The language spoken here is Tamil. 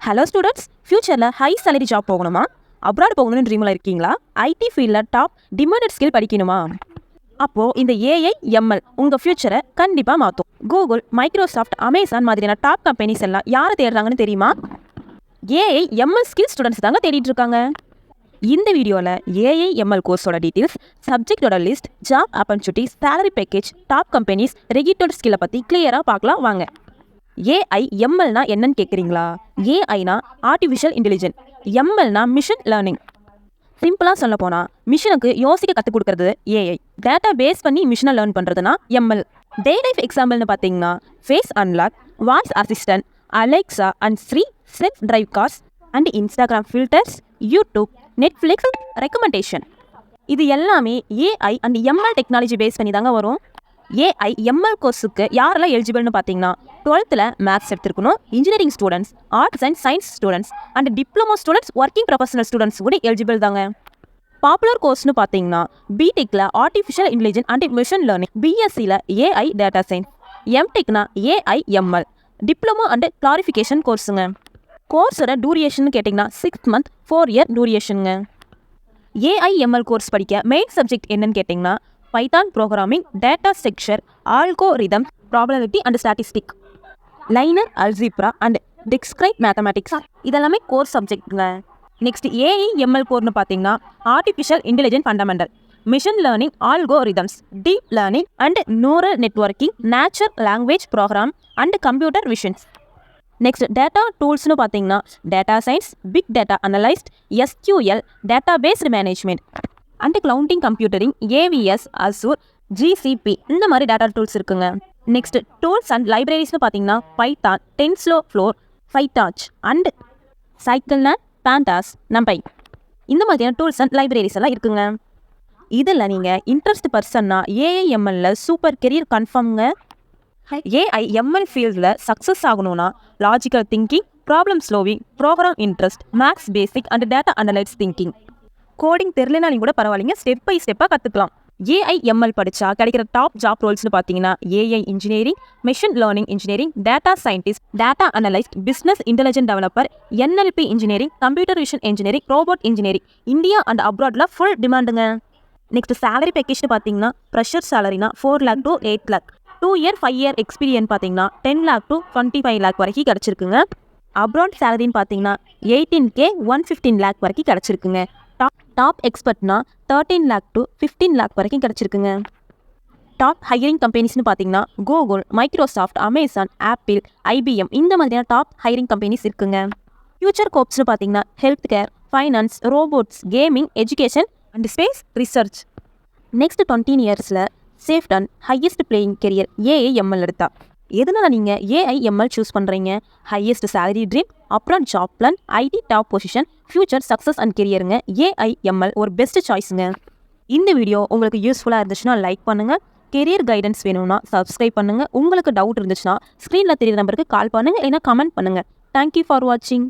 ஹலோ ஸ்டூடெண்ட்ஸ், ஃபியூச்சரில் ஹை சேலரி ஜாப் போகணுமா, அப்ராட் போகணும்னு ட்ரீமில் இருக்கீங்களா, ஐடி ஃபீல்டில் டாப் டிமாண்டட் ஸ்கில் படிக்கணுமா? அப்போது இந்த ஏஐ எம்எல் உங்கள் ஃபியூச்சரை கண்டிப்பாக மாற்றும். கூகுள், மைக்ரோசாஃப்ட், அமேசான் மாதிரியான டாப் கம்பெனிஸ் எல்லாம் யாரை தேடுறாங்கன்னு தெரியுமா? ஏஐ எம்எல் ஸ்கில் ஸ்டூடெண்ட்ஸ் தாங்க தேடிட்டு இருக்காங்க. இந்த வீடியோவில் ஏஐ எம்எல் கோர்ஸோட டீட்டெயில்ஸ், சப்ஜெக்டோட list, job opportunities, salary package, top companies, required ஸ்கில்லை பற்றி கிளியராக பார்க்கலாம் வாங்க. ஏஐ எம்எல்னா என்னன்னு கேட்குறீங்களா? ஏஐனா ஆர்டிஃபிஷியல் இன்டெலிஜென்ஸ், எம்எல்னா மிஷின் லேர்னிங். சிம்பிளாக சொல்ல போனால் மிஷினுக்கு யோசிக்க கற்றுக் கொடுக்கறது ஏஐ, டேட்டா பேஸ் பண்ணி மிஷினை லேர்ன் பண்ணுறதுனா எம்எல். டே லைஃப் எக்ஸாம்பிள்னு பார்த்தீங்கன்னா face unlock, voice assistant, Alexa and Siri, self drive cars and Instagram filters, YouTube, Netflix recommendation. இது எல்லாமே AI and ML technology base பண்ணி தாங்க வரும். ஏஐ எம்எல் கோர்ஸுக்கு யாரெல்லாம் எலிஜிபிள்னு பார்த்தீங்கன்னா 12th மேத்ஸ் எடுத்துருக்கணும், engineering students, arts and science students and diploma students, working professional students கூட எலிஜிபிள் தாங்க. பாப்புலர் கோர்ஸ்னு பார்த்தீங்கன்னா பிடெக்கில் artificial intelligence and machine learning, பிஎஸ்சியில் ஏஐ டேட்டா சயின்ஸ், எம்டெக்னா AI ML, diploma and clarification கோர்ஸுங்க. கோர்ஸோட டூரியேஷன் கேட்டிங்கன்னா 6 month 4 year டூரியேஷனுங்க. ஏஐ எம்எல் கோர்ஸ் படிக்க மெயின் சப்ஜெக்ட் என்னன்னு கேட்டிங்கன்னா Python programming, data structure, algorithm, probability and statistic, linear algebra and discrete mathematics, இதெல்லாமே கோர் சப்ஜெக்ட்டுங்க. நெக்ஸ்ட் ஏஐ எம்எல் கோர்னு பார்த்தீங்கன்னா artificial intelligence fundamental, machine learning, algorithms, deep learning and neural networking, natural language program and computer visions. Next data டூல்ஸ்னு பார்த்தீங்கன்னா data science, big data analyst, SQL, database management and clouding computering, ஏவிஎஸ், அசூர், ஜிசிபி, இந்த மாதிரி டேட்டா டூல்ஸ் இருக்குங்க. நெக்ஸ்ட் டூல்ஸ் அண்ட் லைப்ரரிஸ்னு பார்த்தீங்கன்னா பைத்தான், டென்ஸ்லோஃப்ளோர், ஃபைடாச் அண்ட் சைக்கிள்நேட், பாண்டாஸ், நம்பை, இந்த மாதிரியான டூல்ஸ் அண்ட் லைப்ரரிஸ் எல்லாம் இருக்குங்க. இதில் நீங்கள் இன்ட்ரெஸ்ட் பர்சன்னா ஏஐஎம்எல்ல சூப்பர் கெரியர் கன்ஃபார்ம்ங்க. ஏஐ எம்எல் ஃபீல்டில் சக்ஸஸ் ஆகணும்னா logical thinking, problem solving, program interest, maths basic and data analytics thinking, coding தெரியலனாலும் கூட பரவாயில்லைங்க, ஸ்டெப் பை ஸ்டெப்பாக கற்றுக்கலாம். ஏஐ எம்எல் படித்தா கிடைக்கிற டாப் ஜாப் ரோல்ஸ்னு பார்த்தீங்கன்னா AI engineering, machine learning engineering, data scientist, data analyst, business intelligent developer, NLP engineering, computer vision engineering, robot engineering. India and அப்ராட்ல ஃபுல் டிமாண்டுங்க. நெக்ஸ்ட் சேலரி பேக்கேஜ்னு பார்த்தீங்கன்னா ப்ரெஷர் சேலரினா 4 lakh to 8 lakh, 2 year 5 year experience பார்த்தீங்கன்னா 10 lakh to 25 lakh வரைக்கும் கிடச்சிருக்குங்க. அப்ராட் சேலரின்னு பார்த்தீங்கன்னா 18K 115 lakh வரைக்கும் கிடச்சிருக்குங்க. டாப் எக்ஸ்பர்ட்னா 13 lakh to 15 lakh வரைக்கும் கிடச்சிருக்குங்க. டாப் ஹையரிங் கம்பெனிஸ்னு பார்த்தீங்கன்னா Google, Microsoft, Amazon, Apple, IBM, இந்த மாதிரியான டாப் ஹையரிங் கம்பெனிஸ் இருக்குங்க. ஃபியூச்சர் ஸ்கோப்ஸ்னு பார்த்தீங்கன்னா health care, finance, robots, gaming, education and space research. Next 20 yearsல safest and highest playing career AI ML எடுத்தா. எதனால நீங்கள் ஏஐ எம்எல் சூஸ் பண்ணுறீங்க? Highest salary dream, abroad job plan, IT top position, future success and கெரியருங்க. ஏஐ எம்எல் ஒரு பெஸ்ட் சாய்ஸுங்க. இந்த வீடியோ உங்களுக்கு யூஸ்ஃபுல்லாக இருந்துச்சுன்னா லைக் பண்ணுங்கள். கெரியர் கைடன்ஸ் வேணும்னா சப்ஸ்கிரைப் பண்ணுங்கள். உங்களுக்கு டவுட் இருந்துச்சுன்னா ஸ்க்ரீனில் தெரியுற நம்பருக்கு கால் பண்ணுங்கள், இல்லைன்னா கமெண்ட் பண்ணுங்கள். தேங்க்யூ ஃபார் வாட்சிங்.